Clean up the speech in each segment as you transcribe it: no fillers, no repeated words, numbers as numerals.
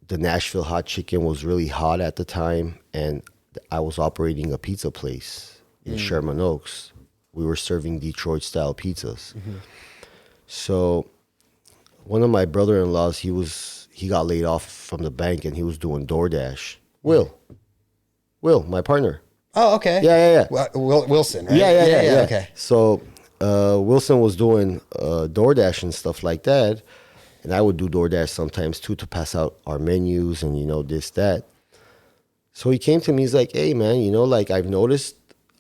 the Nashville hot chicken was really hot at the time, and I was operating a pizza place in Sherman Oaks. We were serving Detroit style pizzas. So one of my brother-in-laws, he got laid off from the bank, and he was doing DoorDash. Will, my partner. Oh, okay. Yeah. Wilson, right? Yeah. Okay. So Wilson was doing DoorDash and stuff like that, and I would do DoorDash sometimes too to pass out our menus and this, that. So he came to me, he's like, hey man, like I've noticed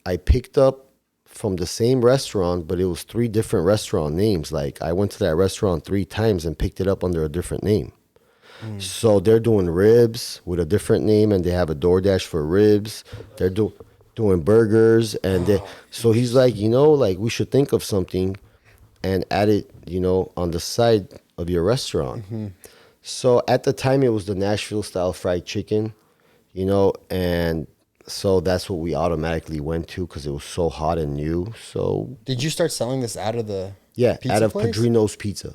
I picked up from the same restaurant, but it was 3 different restaurant names. Like I went to that restaurant 3 times and picked it up under a different name. So they're doing ribs with a different name, and they have a DoorDash for ribs. They're doing burgers, and so he's like, like we should think of something and add it, on the side of your restaurant. So at the time it was the Nashville style fried chicken, and so that's what we automatically went to because it was so hot and new. So did you start selling this out of the pizza out of place? Padrino's Pizza.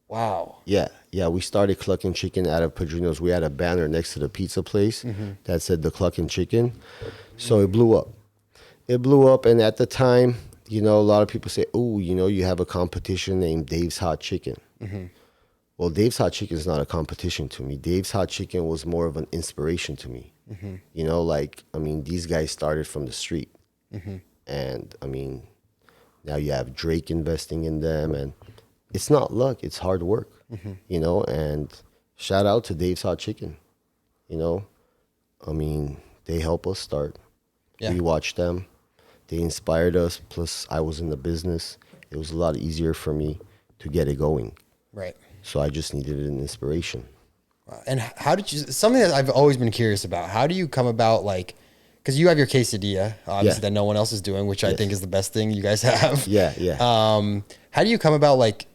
Wow. Yeah, we started Cluckin' Chicken out of Padrino's. We had a banner next to the pizza place that said the Cluckin' Chicken. So it blew up. And at the time, a lot of people say, oh, you have a competition named Dave's Hot Chicken. Well, Dave's Hot Chicken is not a competition to me. Dave's Hot Chicken was more of an inspiration to me. These guys started from the street. And, now you have Drake investing in them, and it's not luck, it's hard work, and shout out to Dave's Hot Chicken. They help us start. Yeah. We watched them. They inspired us. Plus, I was in the business. It was a lot easier for me to get it going. Right. So I just needed an inspiration. And how did you, something that I've always been curious about, how do you come about, like, because you have your quesadilla, obviously, that no one else is doing, which I think is the best thing you guys have. Yeah. How do you come about, like,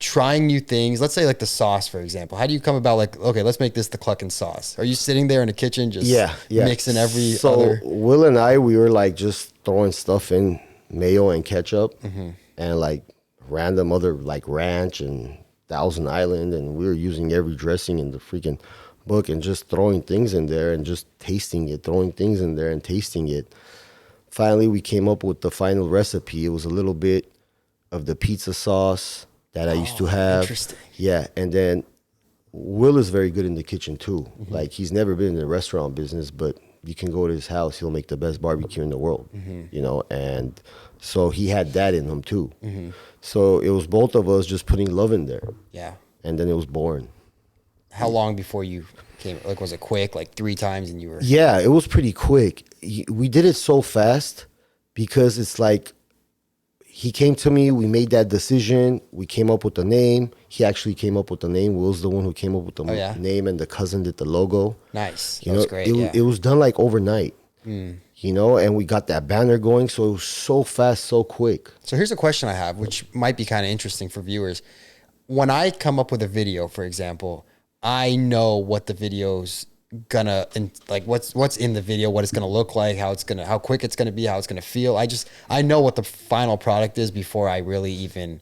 trying new things? Let's say, like, the sauce, for example. How do you come about, like, okay, let's make this the Cluckin' sauce? Are you sitting there in the kitchen just mixing every other? So Will and I, we were, like, just throwing stuff in, mayo and ketchup, and, like, random other, like, ranch and Thousand Island, and we were using every dressing in the freaking book and just throwing things in there and just tasting it, throwing things in there and tasting it. Finally, we came up with the final recipe. It was a little bit of the pizza sauce that I used to have. Interesting. Yeah, and then Will is very good in the kitchen too. Like, he's never been in the restaurant business, but you can go to his house, he'll make the best barbecue in the world, and so he had that in him too. So it was both of us just putting love in there. Yeah. And then it was born. How long before you came, like, was it quick, like 3 times and you were? Yeah, it was pretty quick. We did it so fast because it's like, he came to me, we made that decision, we came up with the name. He actually came up with the name. Will's the one who came up with the name, and the cousin did the logo. Nice. That was great. It was done like overnight, and we got that banner going. So it was so fast, so quick. So here's a question I have, which might be kind of interesting for viewers. When I come up with a video, for example, I know what the video's gonna, like, what's in the video, what it's gonna look like, how quick it's gonna be, how it's gonna feel. I know what the final product is before I really even